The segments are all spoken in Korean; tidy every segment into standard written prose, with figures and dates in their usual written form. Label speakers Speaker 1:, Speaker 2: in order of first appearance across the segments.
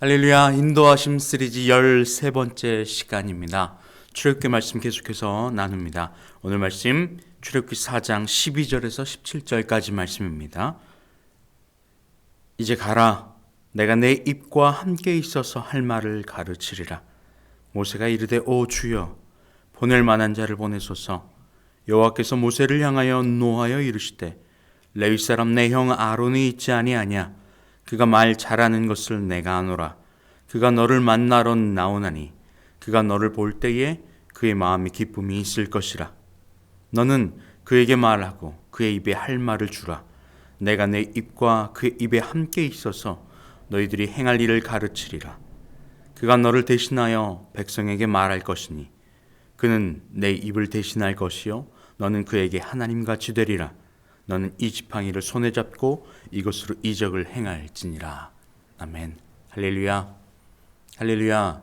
Speaker 1: 할렐루야, 인도하심 시리즈 13번째 시간입니다. 출애굽기 말씀 계속해서 나눕니다. 오늘 말씀 출애굽기 4장 12절에서 17절까지 말씀입니다. 이제 가라, 내가 내 입과 함께 있어서 할 말을 가르치리라. 모세가 이르되 오 주여, 보낼 만한 자를 보내소서. 여호와께서 모세를 향하여 노하여 이르시되 레위 사람 내 형 아론이 있지 아니하냐. 그가 말 잘하는 것을 내가 아노라. 그가 너를 만나러 나오나니 그가 너를 볼 때에 그의 마음에 기쁨이 있을 것이라. 너는 그에게 말하고 그의 입에 할 말을 주라. 내가 내 입과 그의 입에 함께 있어서 너희들이 행할 일을 가르치리라. 그가 너를 대신하여 백성에게 말할 것이니 그는 내 입을 대신할 것이요 너는 그에게 하나님같이 되리라. 너는 이 지팡이를 손에 잡고 이것으로 이적을 행할지니라. 아멘. 할렐루야. 할렐루야.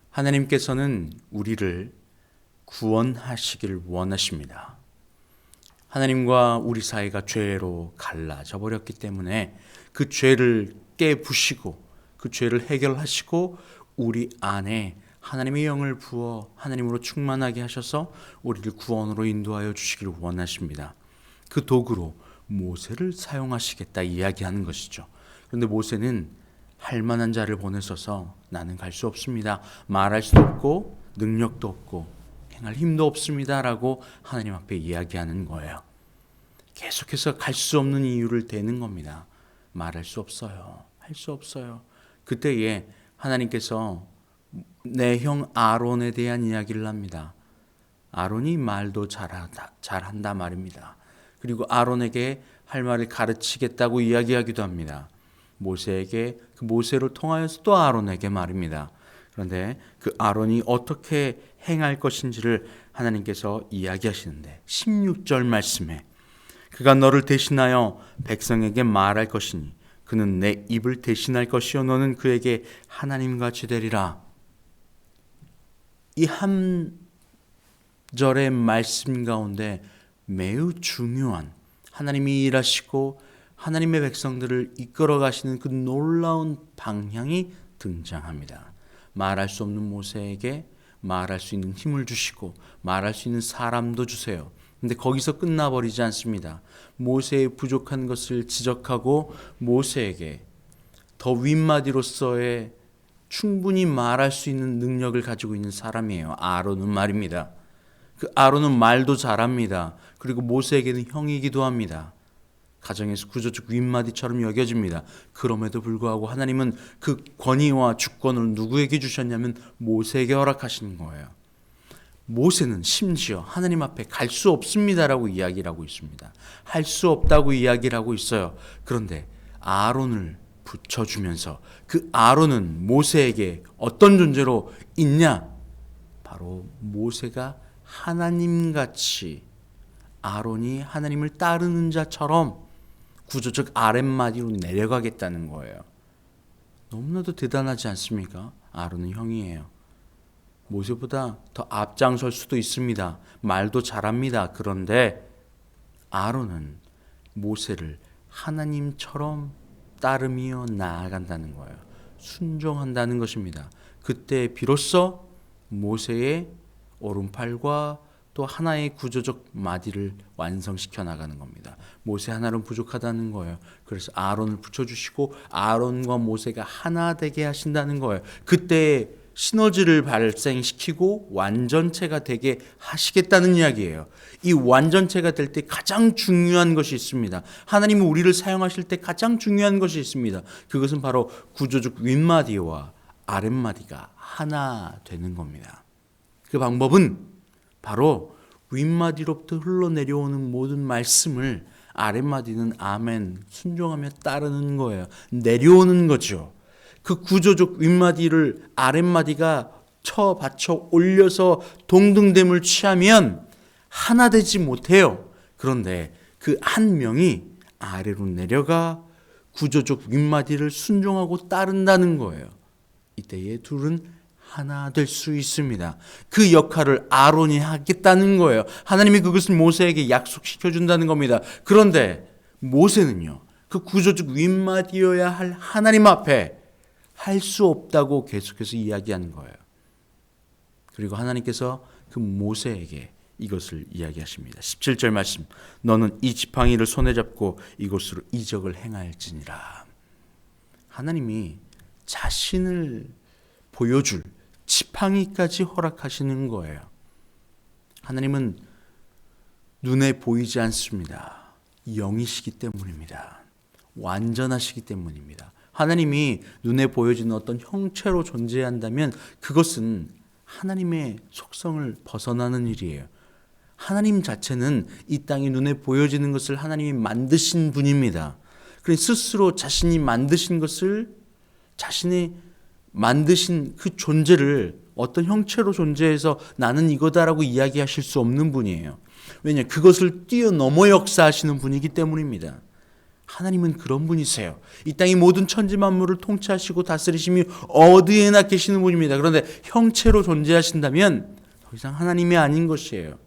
Speaker 1: 하나님께서는 우리를 구원하시기를 원하십니다. 하나님과 우리 사이가 죄로 갈라져 버렸기 때문에 그 죄를 깨부시고 그 죄를 해결하시고 우리 안에 하나님의 영을 부어 하나님으로 충만하게 하셔서 우리를 구원으로 인도하여 주시기를 원하십니다. 그 도구로 모세를 사용하시겠다 이야기하는 것이죠. 그런데 모세는 할 만한 자를 보내셔서 나는 갈 수 없습니다. 말할 수도 없고 능력도 없고 행할 힘도 없습니다 라고 하나님 앞에 이야기하는 거예요. 계속해서 갈 수 없는 이유를 대는 겁니다. 말할 수 없어요. 할 수 없어요. 그때에 하나님께서 내 형 아론에 대한 이야기를 합니다. 아론이 말도 잘한다 말입니다. 그리고 아론에게 할 말을 가르치겠다고 이야기하기도 합니다. 모세에게, 그 모세를 통하여서 또 아론에게 말입니다. 그런데 그 아론이 어떻게 행할 것인지를 하나님께서 이야기하시는데 16절 말씀에 그가 너를 대신하여 백성에게 말할 것이니 그는 내 입을 대신할 것이요 너는 그에게 하나님같이 되리라. 이 한 절의 말씀 가운데 매우 중요한 하나님이 일하시고 하나님의 백성들을 이끌어 가시는 그 놀라운 방향이 등장합니다. 말할 수 없는 모세에게 말할 수 있는 힘을 주시고 말할 수 있는 사람도 주세요. 근데 거기서 끝나버리지 않습니다. 모세의 부족한 것을 지적하고 모세에게 더 윗마디로서의 충분히 말할 수 있는 능력을 가지고 있는 사람이에요. 아론은 말입니다. 그 아론은 말도 잘합니다. 그리고 모세에게는 형이기도 합니다. 가정에서 구조적 윗마디처럼 여겨집니다. 그럼에도 불구하고 하나님은 그 권위와 주권을 누구에게 주셨냐면 모세에게 허락하신 거예요. 모세는 심지어 하나님 앞에 갈 수 없습니다라고 이야기를 하고 있습니다. 할 수 없다고 이야기를 하고 있어요. 그런데 아론을 붙여주면서 그 아론은 모세에게 어떤 존재로 있냐? 바로 모세가 하나님같이 아론이 하나님을 따르는 자처럼 구조적 아랫마디로 내려가겠다는 거예요. 너무나도 대단하지 않습니까? 아론은 형이에요. 모세보다 더 앞장설 수도 있습니다. 말도 잘합니다. 그런데 아론은 모세를 하나님처럼 따르며 나아간다는 거예요. 순종한다는 것입니다. 그때 비로소 모세의 오른팔과 또 하나의 구조적 마디를 완성시켜 나가는 겁니다. 모세 하나는 부족하다는 거예요. 그래서 아론을 붙여주시고 아론과 모세가 하나 되게 하신다는 거예요. 그때 시너지를 발생시키고 완전체가 되게 하시겠다는 이야기예요. 이 완전체가 될 때 가장 중요한 것이 있습니다. 하나님은 우리를 사용하실 때 가장 중요한 것이 있습니다. 그것은 바로 구조적 윗마디와 아랫마디가 하나 되는 겁니다. 그 방법은 바로 윗마디로부터 흘러내려오는 모든 말씀을 아랫마디는 아멘 순종하며 따르는 거예요. 내려오는 거죠. 그 구조적 윗마디를 아랫마디가 받쳐 올려서 동등됨을 취하면 하나 되지 못해요. 그런데 그 한 명이 아래로 내려가 구조적 윗마디를 순종하고 따른다는 거예요. 이때에 둘은 하나 될 수 있습니다. 그 역할을 아론이 하겠다는 거예요. 하나님이 그것을 모세에게 약속시켜 준다는 겁니다. 그런데 모세는요, 그 구조적 윗마디여야 할 하나님 앞에 할 수 없다고 계속해서 이야기하는 거예요. 그리고 하나님께서 그 모세에게 이것을 이야기하십니다. 17절 말씀. 너는 이 지팡이를 손에 잡고 이곳으로 이적을 행할지니라. 하나님이 자신을 보여줄 지팡이까지 허락하시는 거예요. 하나님은 눈에 보이지 않습니다. 영이시기 때문입니다. 완전하시기 때문입니다. 하나님이 눈에 보여지는 어떤 형체로 존재한다면 그것은 하나님의 속성을 벗어나는 일이에요. 하나님 자체는 이 땅에 눈에 보여지는 것을 하나님이 만드신 분입니다. 그러니 스스로 자신이 만드신 것을, 자신이 만드신 그 존재를 어떤 형체로 존재해서 나는 이거다라고 이야기하실 수 없는 분이에요. 왜냐? 그것을 뛰어넘어 역사하시는 분이기 때문입니다. 하나님은 그런 분이세요. 이 땅의 모든 천지 만물을 통치하시고 다스리심이 어디에나 계시는 분입니다. 그런데 형체로 존재하신다면 더 이상 하나님이 아닌 것이에요.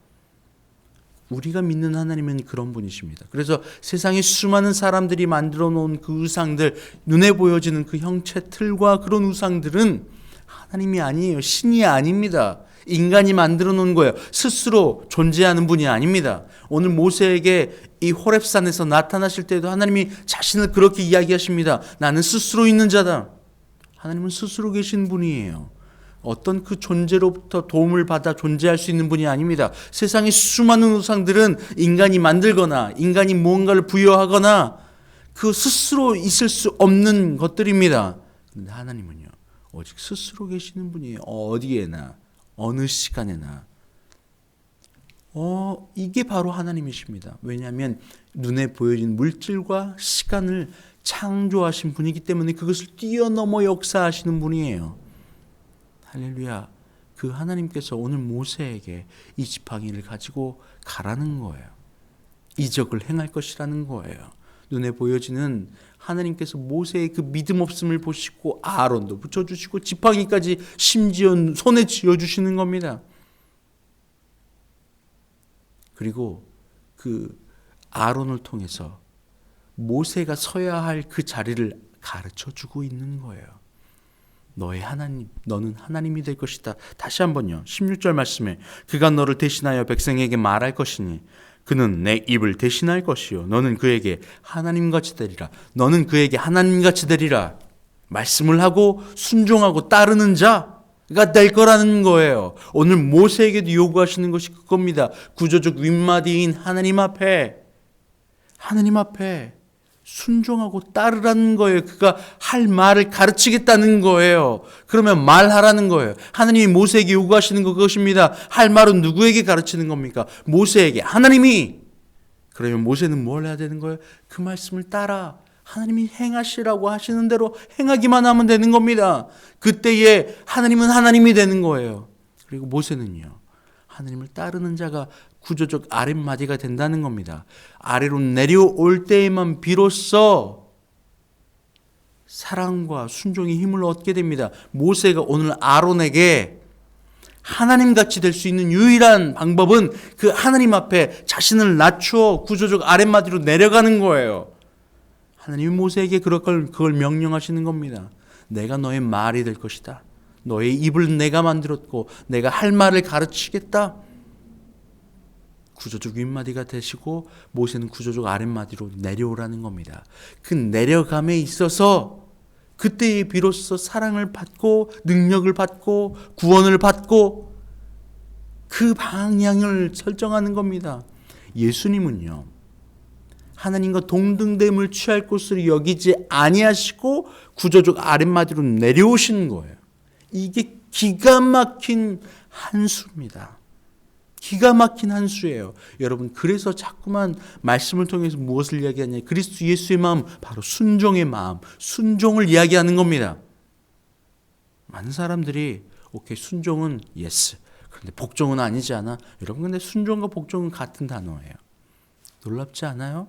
Speaker 1: 우리가 믿는 하나님은 그런 분이십니다. 그래서 세상에 수많은 사람들이 만들어 놓은 그 우상들, 눈에 보여지는 그 형체 틀과 그런 우상들은 하나님이 아니에요. 신이 아닙니다. 인간이 만들어 놓은 거예요. 스스로 존재하는 분이 아닙니다. 오늘 모세에게 이 호렙산에서 나타나실 때도 하나님이 자신을 그렇게 이야기하십니다. 나는 스스로 있는 자다. 하나님은 스스로 계신 분이에요. 어떤 그 존재로부터 도움을 받아 존재할 수 있는 분이 아닙니다. 세상의 수많은 우상들은 인간이 만들거나 인간이 무언가를 부여하거나 그 스스로 있을 수 없는 것들입니다. 그런데 하나님은요, 오직 스스로 계시는 분이에요. 어디에나 어느 시간에나. 이게 바로 하나님이십니다. 왜냐하면 눈에 보여진 물질과 시간을 창조하신 분이기 때문에 그것을 뛰어넘어 역사하시는 분이에요. 할렐루야. 그 하나님께서 오늘 모세에게 이 지팡이를 가지고 가라는 거예요. 이적을 행할 것이라는 거예요. 눈에 보여지는 하나님께서 모세의 그 믿음 없음을 보시고 아론도 붙여주시고 지팡이까지 심지어 손에 쥐어주시는 겁니다. 그리고 그 아론을 통해서 모세가 서야 할 그 자리를 가르쳐주고 있는 거예요. 너의 하나님, 너는 하나님이 될 것이다. 다시 한번요. 16절 말씀에 그가 너를 대신하여 백성에게 말할 것이니 그는 내 입을 대신할 것이요 너는 그에게 하나님같이 되리라. 너는 그에게 하나님같이 되리라. 말씀을 하고 순종하고 따르는 자가 될 거라는 거예요. 오늘 모세에게도 요구하시는 것이 그겁니다. 구조적 윗마디인 하나님 앞에 순종하고 따르라는 거예요. 그가 할 말을 가르치겠다는 거예요. 그러면 말하라는 거예요. 하나님이 모세에게 요구하시는 거 그것입니다. 할 말은 누구에게 가르치는 겁니까? 모세에게. 하나님이. 그러면 모세는 뭘 해야 되는 거예요? 그 말씀을 따라 하나님이 행하시라고 하시는 대로 행하기만 하면 되는 겁니다. 그때에 하나님은 하나님이 되는 거예요. 그리고 모세는요, 하나님을 따르는 자가 구조적 아랫마디가 된다는 겁니다. 아래로 내려올 때에만 비로소 사랑과 순종의 힘을 얻게 됩니다. 모세가 오늘 아론에게 하나님같이 될 수 있는 유일한 방법은 그 하나님 앞에 자신을 낮추어 구조적 아랫마디로 내려가는 거예요. 하나님이 모세에게 그걸 명령하시는 겁니다. 내가 너의 말이 될 것이다. 너의 입을 내가 만들었고 내가 할 말을 가르치겠다. 구조적 윗마디가 되시고 모세는 구조적 아랫마디로 내려오라는 겁니다. 그 내려감에 있어서 그때에 비로소 사랑을 받고 능력을 받고 구원을 받고 그 방향을 설정하는 겁니다. 예수님은요, 하나님과 동등됨을 취할 것으로 여기지 아니하시고 구조적 아랫마디로 내려오시는 거예요. 이게 기가 막힌 한 수입니다. 기가 막힌 한 수예요. 여러분, 그래서 자꾸만 말씀을 통해서 무엇을 이야기하냐? 그리스도 예수의 마음, 바로 순종의 마음, 순종을 이야기하는 겁니다. 많은 사람들이 오케이, 순종은 예스. 그런데 복종은 아니지 않아? 여러분, 근데 순종과 복종은 같은 단어예요. 놀랍지 않아요?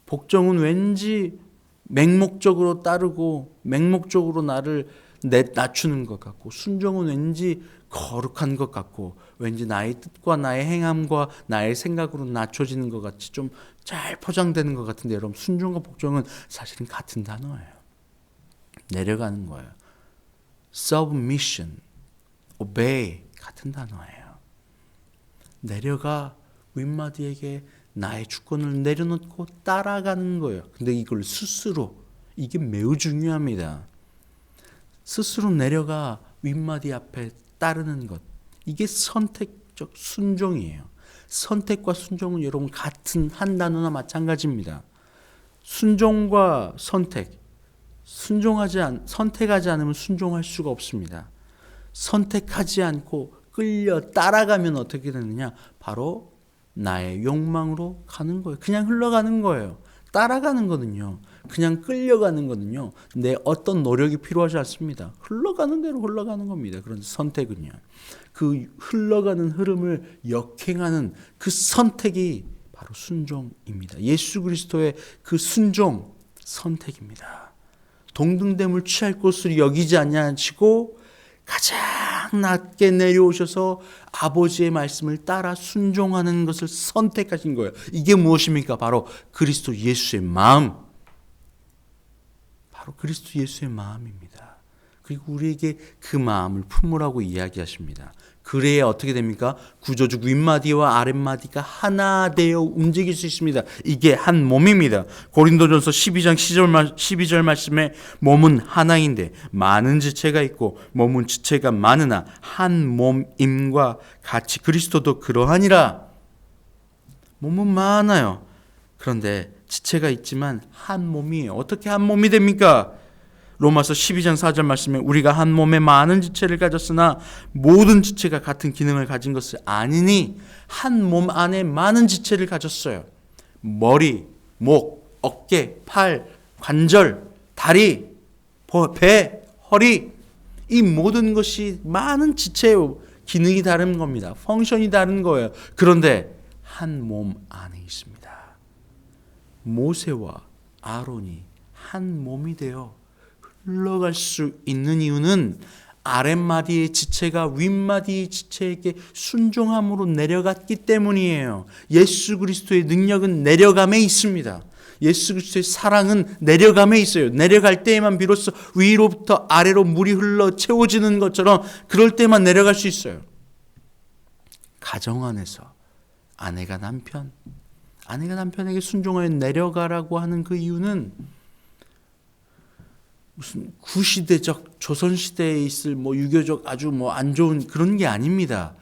Speaker 1: 복종은 왠지 맹목적으로 따르고 맹목적으로 나를 낮추는 것 같고, 순종은 왠지 거룩한 것 같고, 왠지 나의 뜻과 나의 행함과 나의 생각으로 낮춰지는 것 같이 좀 잘 포장되는 것 같은데, 여러분, 순종과 복종은 사실은 같은 단어예요. 내려가는 거예요. submission, obey 같은 단어예요. 내려가 윗마디에게 나의 주권을 내려놓고 따라가는 거예요. 근데 이걸 스스로, 이게 매우 중요합니다. 스스로 내려가 윗마디 앞에 따르는 것. 이게 선택적 순종이에요. 선택과 순종은 여러분 같은 한 단어나 마찬가지입니다. 순종과 선택. 선택하지 않으면 순종할 수가 없습니다. 선택하지 않고 끌려 따라가면 어떻게 되느냐? 바로 나의 욕망으로 가는 거예요. 그냥 흘러가는 거예요. 따라가는 거는요. 그냥 끌려가는 거는요. 내 어떤 노력이 필요하지 않습니다. 흘러가는 대로 흘러가는 겁니다. 그런데 선택은요. 그 흘러가는 흐름을 역행하는 그 선택이 바로 순종입니다. 예수 그리스도의 그 순종, 선택입니다. 동등됨을 취할 것으로 여기지 아니하시고 가장 낮게 내려오셔서 아버지의 말씀을 따라 순종하는 것을 선택하신 거예요. 이게 무엇입니까? 바로 그리스도 예수의 마음. 바로 그리스도 예수의 마음입니다. 그리고 우리에게 그 마음을 품으라고 이야기하십니다. 그래야 어떻게 됩니까? 구조적 윗마디와 아랫마디가 하나 되어 움직일 수 있습니다. 이게 한 몸입니다. 고린도전서 12장 12절 말씀에 몸은 하나인데 많은 지체가 있고 몸은 지체가 많으나 한 몸임과 같이 그리스도도 그러하니라. 몸은 많아요. 그런데 지체가 있지만 한 몸이에요. 어떻게 한 몸이 됩니까? 로마서 12장 4절 말씀에 우리가 한 몸에 많은 지체를 가졌으나 모든 지체가 같은 기능을 가진 것을 아니니 한 몸 안에 많은 지체를 가졌어요. 머리, 목, 어깨, 팔, 관절, 다리, 배, 허리, 이 모든 것이 많은 지체예요. 기능이 다른 겁니다. 펑션이 다른 거예요. 그런데 한 몸 안에 있습니다. 모세와 아론이 한 몸이 되어 흘러갈 수 있는 이유는 아랫마디의 지체가 윗마디의 지체에게 순종함으로 내려갔기 때문이에요. 예수 그리스도의 능력은 내려감에 있습니다. 예수 그리스도의 사랑은 내려감에 있어요. 내려갈 때에만 비로소 위로부터 아래로 물이 흘러 채워지는 것처럼 그럴 때만 내려갈 수 있어요. 가정 안에서 아내가 남편에게 순종하여 내려가라고 하는 그 이유는 무슨 구시대적 조선시대에 있을 유교적 아주 안 좋은 그런 게 아닙니다.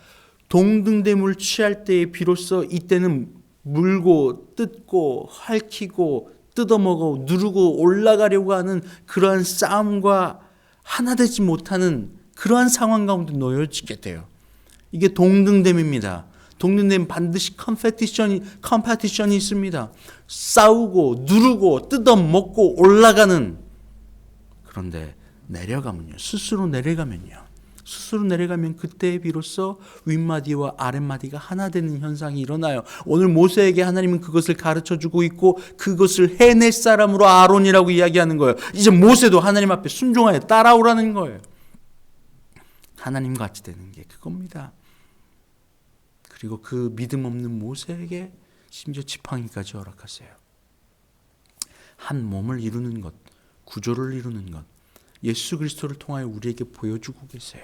Speaker 1: 동등됨을 취할 때에 비로소 이때는 물고 뜯고 핥히고 뜯어먹어 누르고 올라가려고 하는 그러한 싸움과 하나 되지 못하는 그러한 상황 가운데 놓여지게 돼요. 이게 동등됨입니다. 동등됨 반드시 컴페티션이 있습니다. 싸우고 누르고 뜯어먹고 올라가는. 그런데 내려가면요. 스스로 내려가면 그때 비로소 윗마디와 아랫마디가 하나 되는 현상이 일어나요. 오늘 모세에게 하나님은 그것을 가르쳐주고 있고 그것을 해낼 사람으로 아론이라고 이야기하는 거예요. 이제 모세도 하나님 앞에 순종하여 따라오라는 거예요. 하나님 같이 되는 게 그겁니다. 그리고 그 믿음 없는 모세에게 심지어 지팡이까지 허락하세요. 한 몸을 이루는 것, 구조를 이루는 것, 예수 그리스도를 통하여 우리에게 보여주고 계세요.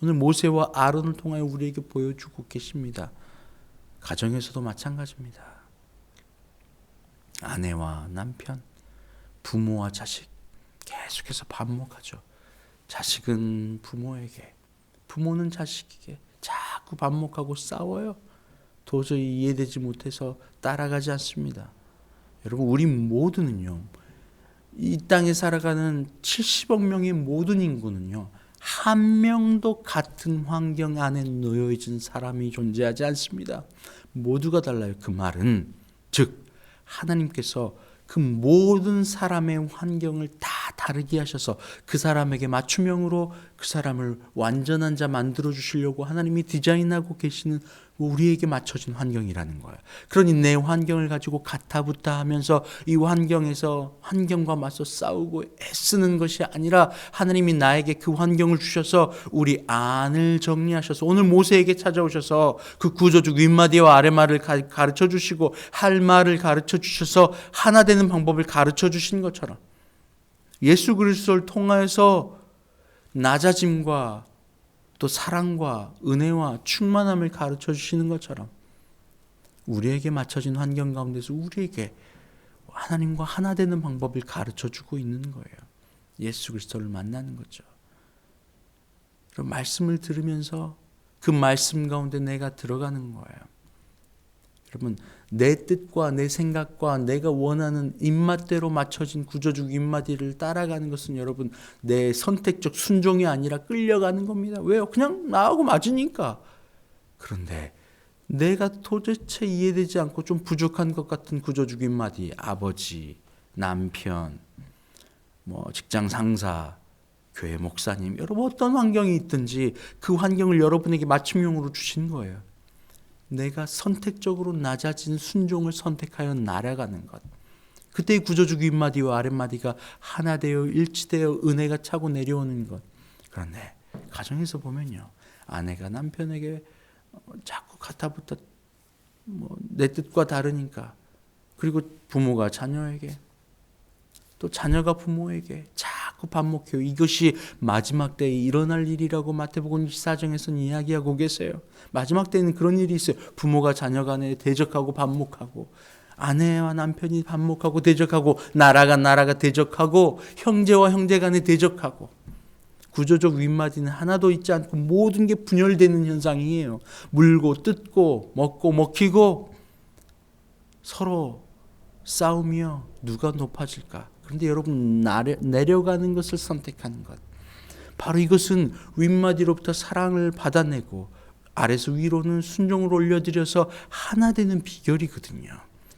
Speaker 1: 오늘 모세와 아론을 통하여 우리에게 보여주고 계십니다. 가정에서도 마찬가지입니다. 아내와 남편, 부모와 자식 계속해서 반목하죠. 자식은 부모에게, 부모는 자식에게 자꾸 반목하고 싸워요. 도저히 이해되지 못해서 따라가지 않습니다. 여러분, 우리 모두는요, 이 땅에 살아가는 70억 명의 모든 인구는요, 한 명도 같은 환경 안에 놓여진 사람이 존재하지 않습니다. 모두가 달라요. 그 말은 즉 하나님께서 그 모든 사람의 환경을 다 다르게 하셔서 그 사람에게 맞춤형으로 그 사람을 완전한 자 만들어 주시려고 하나님이 디자인하고 계시는 우리에게 맞춰진 환경이라는 거예요. 그러니 내 환경을 가지고 가타부타 하면서 이 환경과 맞서 싸우고 애쓰는 것이 아니라 하나님이 나에게 그 환경을 주셔서 우리 안을 정리하셔서 오늘 모세에게 찾아오셔서 그 구조적 윗마디와 아랫말을 가르쳐 주시고 할 말을 가르쳐 주셔서 하나 되는 방법을 가르쳐 주신 것처럼 예수 그리스도를 통하여서 낮아짐과 또 사랑과 은혜와 충만함을 가르쳐 주시는 것처럼 우리에게 맞춰진 환경 가운데서 우리에게 하나님과 하나 되는 방법을 가르쳐 주고 있는 거예요. 예수 그리스도를 만나는 거죠. 그럼 말씀을 들으면서 그 말씀 가운데 내가 들어가는 거예요. 여러분, 내 뜻과 내 생각과 내가 원하는 입맛대로 맞춰진 구조적 입맛을 따라가는 것은 여러분 내 선택적 순종이 아니라 끌려가는 겁니다. 왜요? 그냥 나하고 맞으니까. 그런데 내가 도대체 이해되지 않고 좀 부족한 것 같은 구조적 입맛이 아버지, 남편, 직장 상사, 교회 목사님, 여러분 어떤 환경이 있든지 그 환경을 여러분에게 맞춤형으로 주신 거예요. 내가 선택적으로 낮아진 순종을 선택하여 날아가는 것. 그때의 구조적 윗마디와 아랫마디가 하나 되어 일치되어 은혜가 차고 내려오는 것. 그런데 가정에서 보면요, 아내가 남편에게 자꾸 가타부터 내 뜻과 다르니까, 그리고 부모가 자녀에게, 또 자녀가 부모에게 자꾸 반목해요. 이것이 마지막 때에 일어날 일이라고 마태복음 24장에서는 이야기하고 계세요. 마지막 때에는 그런 일이 있어요. 부모가 자녀 간에 대적하고 반목하고, 아내와 남편이 반목하고 대적하고, 나라가 대적하고, 형제와 형제 간에 대적하고, 구조적 윗마디는 하나도 있지 않고 모든 게 분열되는 현상이에요. 물고 뜯고 먹고 먹히고 서로 싸우며 누가 높아질까. 그런데 여러분, 내려가는 것을 선택하는 것, 바로 이것은 윗마디로부터 사랑을 받아내고 아래서 위로는 순종을 올려드려서 하나 되는 비결이거든요.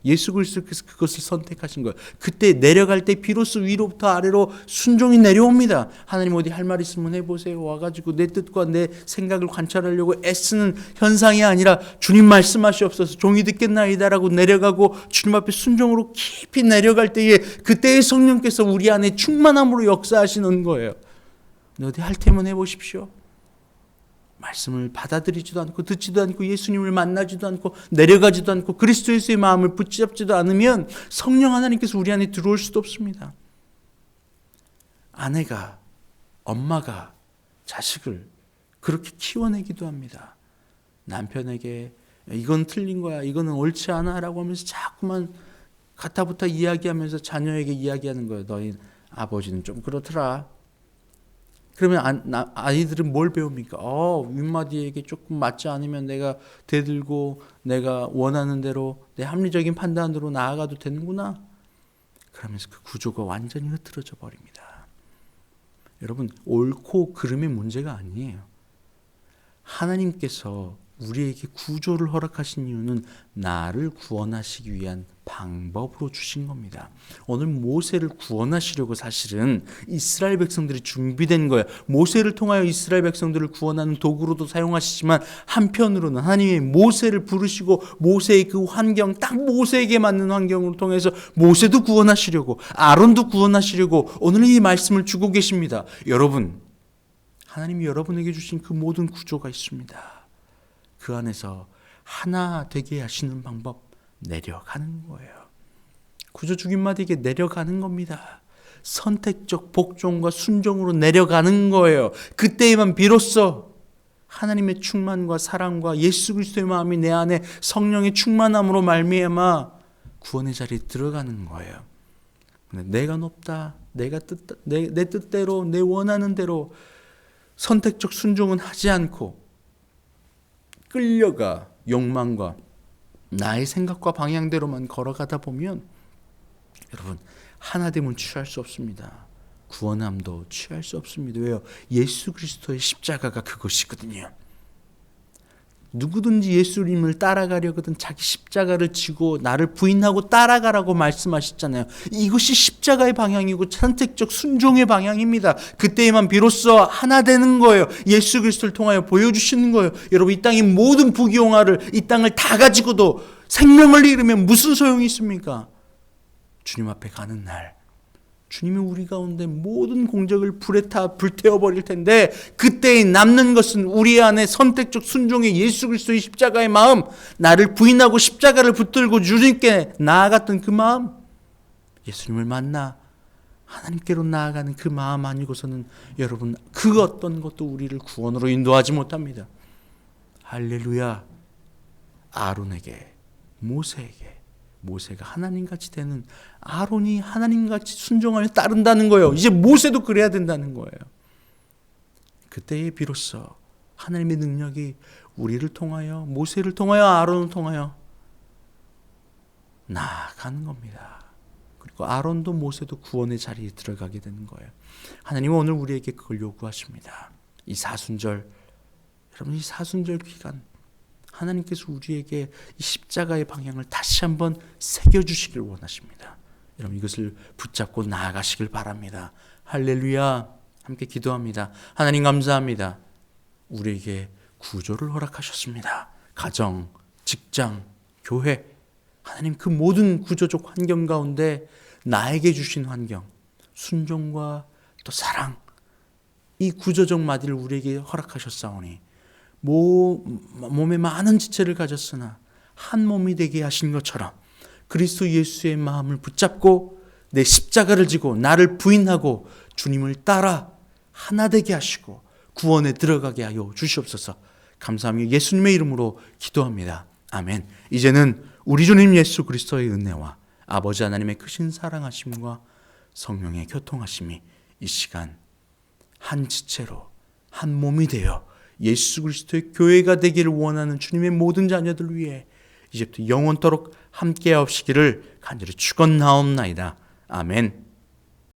Speaker 1: 예수 그리스도께서 그것을 선택하신 거예요. 그때 내려갈 때 비로소 위로부터 아래로 순종이 내려옵니다. 하나님 어디 할 말 있으면 해보세요. 와가지고 내 뜻과 내 생각을 관찰하려고 애쓰는 현상이 아니라 주님 말씀하시옵소서, 종이 듣겠나이다라고 내려가고 주님 앞에 순종으로 깊이 내려갈 때에 그때의 성령께서 우리 안에 충만함으로 역사하시는 거예요. 어디 할 테면 해보십시오. 말씀을 받아들이지도 않고 듣지도 않고 예수님을 만나지도 않고 내려가지도 않고 그리스도 예수의 마음을 붙잡지도 않으면 성령 하나님께서 우리 안에 들어올 수도 없습니다. 아내가, 엄마가 자식을 그렇게 키워내기도 합니다. 남편에게 이건 틀린 거야, 이거는 옳지 않아 라고 하면서 자꾸만 가타부타 이야기하면서 자녀에게 이야기하는 거예요. 너희 아버지는 좀 그렇더라. 그러면 아이들은 뭘 배웁니까? 윗마디에게 조금 맞지 않으면 내가 대들고 내가 원하는 대로 내 합리적인 판단으로 나아가도 되는구나. 그러면서 그 구조가 완전히 흐트러져 버립니다. 여러분, 옳고 그름의 문제가 아니에요. 하나님께서 우리에게 구조를 허락하신 이유는 나를 구원하시기 위한 방법으로 주신 겁니다. 오늘 모세를 구원하시려고 사실은 이스라엘 백성들이 준비된 거예요. 모세를 통하여 이스라엘 백성들을 구원하는 도구로도 사용하시지만 한편으로는 하나님이 모세를 부르시고 모세의 그 환경, 딱 모세에게 맞는 환경을 통해서 모세도 구원하시려고, 아론도 구원하시려고 오늘 이 말씀을 주고 계십니다. 여러분, 하나님이 여러분에게 주신 그 모든 구조가 있습니다. 그 안에서 하나 되게 하시는 방법, 내려가는 거예요. 구조적 윗마디에게 내려가는 겁니다. 선택적 복종과 순종으로 내려가는 거예요. 그때에만 비로소 하나님의 충만과 사랑과 예수 그리스도의 마음이 내 안에 성령의 충만함으로 말미암아 구원의 자리에 들어가는 거예요. 내가 높다, 내 뜻대로, 내 원하는 대로 선택적 순종은 하지 않고 끌려가 욕망과 나의 생각과 방향대로만 걸어가다 보면 여러분, 하나됨은 취할 수 없습니다. 구원함도 취할 수 없습니다. 왜요? 예수 그리스도의 십자가가 그것이거든요. 누구든지 예수님을 따라가려거든 자기 십자가를 지고 나를 부인하고 따라가라고 말씀하셨잖아요. 이것이 십자가의 방향이고 선택적 순종의 방향입니다. 그때에만 비로소 하나 되는 거예요. 예수 그리스도를 통하여 보여주시는 거예요. 여러분, 이 땅의 모든 부귀영화를, 이 땅을 다 가지고도 생명을 잃으면 무슨 소용이 있습니까? 주님 앞에 가는 날 주님이 우리 가운데 모든 공적을 불태워버릴 텐데 그때에 남는 것은 우리 안에 선택적 순종의 예수 그리스도의 십자가의 마음, 나를 부인하고 십자가를 붙들고 주님께 나아갔던 그 마음, 예수님을 만나 하나님께로 나아가는 그 마음 아니고서는 여러분 그 어떤 것도 우리를 구원으로 인도하지 못합니다. 할렐루야. 아론에게, 모세에게, 모세가 하나님같이 되는, 아론이 하나님같이 순종하며 따른다는 거예요. 이제 모세도 그래야 된다는 거예요. 그때에 비로소 하나님의 능력이 우리를 통하여, 모세를 통하여, 아론을 통하여 나아가는 겁니다. 그리고 아론도 모세도 구원의 자리에 들어가게 되는 거예요. 하나님은 오늘 우리에게 그걸 요구하십니다. 이 사순절, 여러분 이 사순절 기간 하나님께서 우리에게 이 십자가의 방향을 다시 한번 새겨주시길 원하십니다. 여러분 이것을 붙잡고 나아가시길 바랍니다. 할렐루야. 함께 기도합니다. 하나님 감사합니다. 우리에게 구조를 허락하셨습니다. 가정, 직장, 교회, 하나님 그 모든 구조적 환경 가운데 나에게 주신 환경, 순종과 또 사랑, 이 구조적 마디를 우리에게 허락하셨사오니 몸에 많은 지체를 가졌으나 한 몸이 되게 하신 것처럼 그리스도 예수의 마음을 붙잡고 내 십자가를 지고 나를 부인하고 주님을 따라 하나 되게 하시고 구원에 들어가게 하여 주시옵소서. 감사하며 예수님의 이름으로 기도합니다. 아멘. 이제는 우리 주님 예수 그리스도의 은혜와 아버지 하나님의 크신 사랑하심과 성령의 교통하심이 이 시간 한 지체로 한 몸이 되어 예수 그리스도의 교회가 되기를 원하는 주님의 모든 자녀들 위해 이제부터 영원토록 함께하옵시기를 간절히 축원하옵나이다. 아멘.